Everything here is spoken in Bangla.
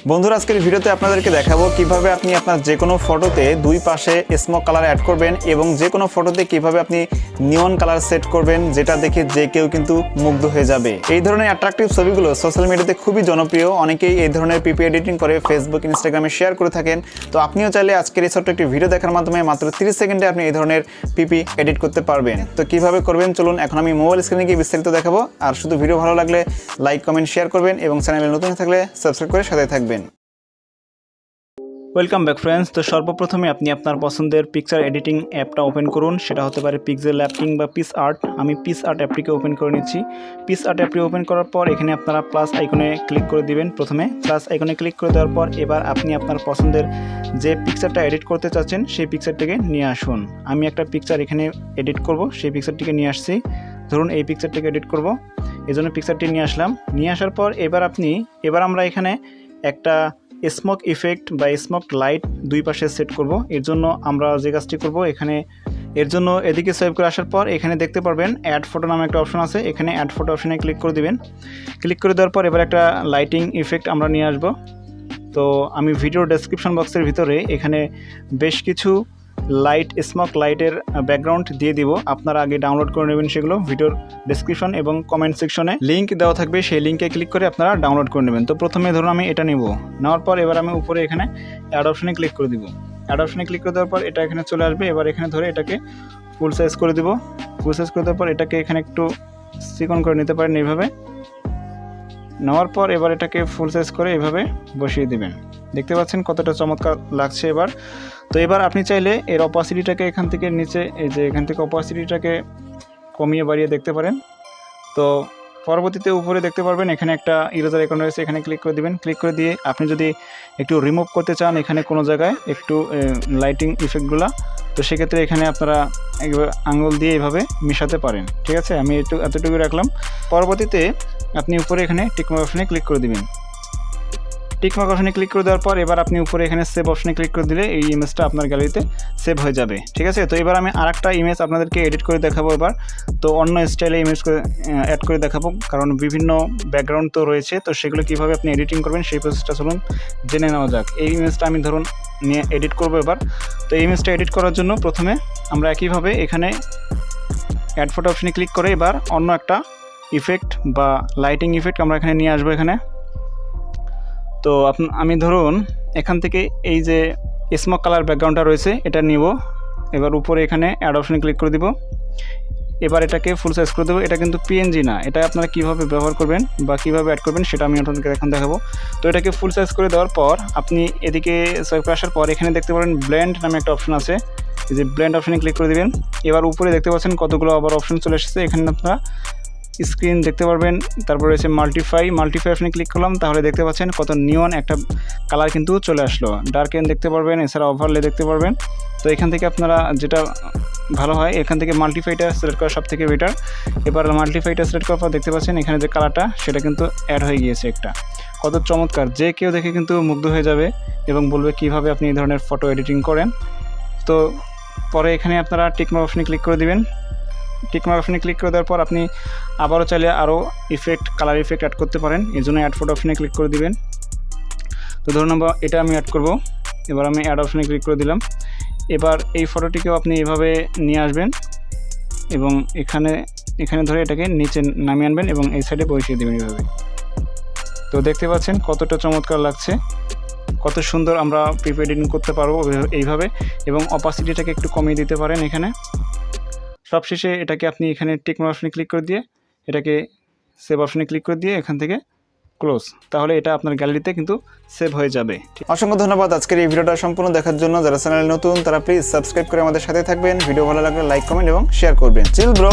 বন্ধুরা আজকের ভিডিওতে আপনাদেরকে দেখাবো কিভাবে আপনি আপনার যে কোনো ফটোতে দুই পাশে স্মোক কালার অ্যাড করবেন এবং যে কোনো ফটোতে কিভাবে আপনি নিয়ন কালার সেট করবেন, যেটা দেখে যে কেউ কিন্তু মুগ্ধ হয়ে যাবে। এই ধরনের অ্যাট্রাকটিভ ছবিগুলো সোশ্যাল মিডিয়াতে খুবই জনপ্রিয়। অনেকেই এই ধরনের পিপি এডিটিং করে ফেসবুক, ইনস্টাগ্রামে শেয়ার করে থাকেন। তো আপনিও চাইলে আজকের এই ছোট্ট একটি ভিডিও দেখার মাধ্যমে মাত্র 30 সেকেন্ডে আপনি এই ধরনের পিপি এডিট করতে পারবেন। তো কিভাবে করবেন চলুন এখন আমি মোবাইল স্ক্রিনে গিয়ে বিস্তারিত দেখাবো। আর শুধু ভিডিও ভালো লাগলে লাইক, কমেন্ট, শেয়ার করবেন এবং চ্যানেলে নতুন থাকলে সাবস্ক্রাইব করে সাথে থাকবেন। Welcome back friends. তো সর্বপ্রথমে আপনি আপনার পছন্দের পিকচার এডিটিং অ্যাপটা ওপেন করুন। সেটা হতে পারে পিক্সেল অ্যাপ কিংবা PicsArt। আমি PicsArt অ্যাপটিকে ওপেন করে নিচ্ছি। PicsArt অ্যাপটি ওপেন করার পর এখানে আপনারা প্লাস আইকনে ক্লিক করে দিবেন। প্রথমে প্লাস আইকনে ক্লিক করে দেওয়ার পর এবার আপনি আপনার পছন্দের যে পিকচারটা এডিট করতে চাচ্ছেন সেই পিকচারটিকে নিয়ে আসুন। আমি একটা পিকচার এখানে এডিট করব, সেই পিকচারটিকে নিয়ে আসছি। ধরুন এই পিকচারটিকে এডিট করব, এই জন্য পিকচারটি নিয়ে আসলাম। নিয়ে আসার পর এবার আমরা এখানে একটা স্মোক ইফেক্ট বা স্মোক লাইট দুই পাশে সেট করব। এর জন্য আমরা যে কাজটি করব, এর জন্য এদিকে সেভ করে আসার পর এখানে দেখতে পারবেন অ্যাড ফটো নামে একটা অপশন আছে। এখানে অ্যাড ফটো অপশনে ক্লিক করে দিবেন। ক্লিক করে দেওয়ার পর এবার একটা লাইটিং ইফেক্ট আমরা নিয়ে আসব। তো আমি ভিডিও ডেসক্রিপশন বক্সের ভিতরে এখানে বেশ কিছু স্মোক লাইটের ব্যাকগ্রাউন্ড দিয়ে দিব। আপনারা আগে ডাউনলোড করে নেবেন সেগুলো। ভিডিওর ডেসক্রিপশন এবং কমেন্ট সেকশনে লিঙ্ক দেওয়া থাকবে, সেই লিঙ্কে ক্লিক করে আপনারা ডাউনলোড করে নেবেন। তো প্রথমে ধরুন আমি এটা নেব। নেওয়ার পর এবার আমি উপরে এখানে অ্যাড অপশনে ক্লিক করে দিব। অ্যাড অপশনে ক্লিক করে দেওয়ার পর এটা এখানে চলে আসবে। এবার এখানে ধরে এটাকে ফুল সাইজ করে দিব। ফুল সাইজ করে দেওয়ার পর এটাকে এখানে একটু চিকন করে নিতে পারেন এইভাবে। নেওয়ার পর এবার এটাকে ফুল সাইজ করে এভাবে বসিয়ে দিবেন। দেখতে পাচ্ছেন কতটা চমৎকার লাগছে এবার। তো এবার আপনি চাইলে এর অপাসিটিটাকে এখান থেকে নিচে, এখান থেকে অপাসিটিটাকে কমিয়ে বাড়িয়ে দেখতে পারেন। তো পরবর্তীতে উপরে দেখতে পারবেন এখানে একটা ইরেজার আইকন রয়েছে, এখানে ক্লিক করে দিবেন। ক্লিক করে দিয়ে আপনি যদি একটু রিমুভ করতে চান এখানে কোনো জায়গায় একটু লাইটিং ইফেক্টগুলো, তো সেক্ষেত্রে এখানে আপনারা আঙুল দিয়ে এইভাবে মিশাতে পারেন। ঠিক আছে, আমি এতটুকু রাখলাম। পরবর্তীতে আপনি উপরে এখানে টিকমার্ক অপশনে ক্লিক করে দিবেন। টিকমার্ক অপশনে ক্লিক করে দেওয়ার পর এবার আপনি উপরে এখানে সেভ অপশনে ক্লিক করে দিলে এই ইমেজটা আপনার গ্যালারিতে সেভ হয়ে যাবে। ঠিক আছে, তো এবার আমি আরেকটা ইমেজ আপনাদেরকে এডিট করে দেখাবো এবার। তো অন্য স্টাইলে ইমেজ অ্যাড করে দেখাবো, কারণ বিভিন্ন ব্যাকগ্রাউন্ড তো রয়েছে। তো সেগুলো কীভাবে আপনি এডিটিং করবেন সেই প্রসেসটা চলুন জেনে নেওয়া যাক। এই ইমেজটা আমি ধরুন নিয়ে এডিট করবো এবার। তো এই ইমেজটা এডিট করার জন্য প্রথমে আমরা একইভাবে এখানে অ্যাড ফটো অপশনে ক্লিক করে এবার অন্য একটা ইফেক্ট বা লাইটিং ইফেক্ট আমরা এখানে নিয়ে আসবো এখানে। তো আমি ধরুন এখান থেকে এই যে স্মোক কালার ব্যাকগ্রাউন্ডটা রয়েছে এটা নিব। এবার উপরে এখানে অ্যাড অপশনে ক্লিক করে দিব। এবার এটাকে ফুল সাইজ করে দেবো। এটা কিন্তু PNG না, এটা আপনারা কীভাবে ব্যবহার করবেন বা কীভাবে অ্যাড করবেন সেটা আমি আপনাদেরকে এখন দেখাবো। তো এটাকে ফুল সাইজ করে দেওয়ার পর আপনি এদিকে সোয়াইপ করে আসার পর এখানে দেখতে পারেন ব্লেন্ড নামে একটা অপশন আছে। এই যে ব্লেন্ড অপশনে ক্লিক করে দেবেন। এবার উপরে দেখতে পাচ্ছেন কতগুলো আবার অপশন চলে এসেছে। এখানে আপনারা স্ক্রিন দেখতে পারবেন, তারপর রয়েছে মাল্টিফাই অপশনে ক্লিক করলাম, তাহলে দেখতে পাচ্ছেন কত নিয়ন একটা কালার কিন্তু চলে আসলো। ডার্কেন দেখতে পারবেন, এছাড়া ওভারলে দেখতে পারবেন। তো এখান থেকে আপনারা যেটা ভালো হয় এখান থেকে মাল্টিফাইটা সিলেক্ট করা সব থেকে বেটার। এবার মাল্টিফাইটা সিলেক্ট করার পর দেখতে পাচ্ছেন এখানে যে কালারটা সেটা কিন্তু অ্যাড হয়ে গিয়েছে একটা। কত চমৎকার, যে কেউ দেখে কিন্তু মুগ্ধ হয়ে যাবে এবং বলবে কিভাবে আপনি এই ধরনের ফটো এডিটিং করেন। তো পরে এখানে আপনারা টিকমার্ক অপশনে ক্লিক করে দিবেন। টিকমার্ক অপশনে ক্লিক করে দেওয়ার পর আপনি আবারও চাইলে আরও কালার ইফেক্ট অ্যাড করতে পারেন। এই জন্য অ্যাড ফটো অপশনে ক্লিক করে দিবেন। তো ধরুন এটা আমি অ্যাড করব। এবার আমি অ্যাড অপশনে ক্লিক করে দিলাম। এবার এই ফটোটিকেও আপনি এভাবে নিয়ে আসবেন এবং এখানে ধরে এটাকে নিচে নামিয়ে আনবেন এবং এই সাইডে বসিয়ে দেবেন এইভাবে। তো দেখতে পাচ্ছেন কতটা চমৎকার লাগছে, কত সুন্দর আমরা পিপি এডিটিং করতে পারবো এইভাবে। এবং অপাসিটিটাকে একটু কমিয়ে দিতে পারেন এখানে। সবশেষে এটাকে আপনি এখানে টিকমার্ক অপশনে ক্লিক করে দিয়ে এটাকে সেভ অপশনে ক্লিক করে দিয়ে এখান থেকে ক্লোজ, তাহলে এটা আপনার গ্যালারিতে কিন্তু সেভ হয়ে যাবে। অসংখ্য ধন্যবাদ আজকের এই ভিডিওটা সম্পূর্ণ দেখার জন্য। যারা চ্যানেলে নতুন তারা প্লিজ সাবস্ক্রাইব করে আমাদের সাথে থাকবেন। ভিডিও ভালো লাগলে লাইক, কমেন্ট এবং শেয়ার করবেন। Chill bro.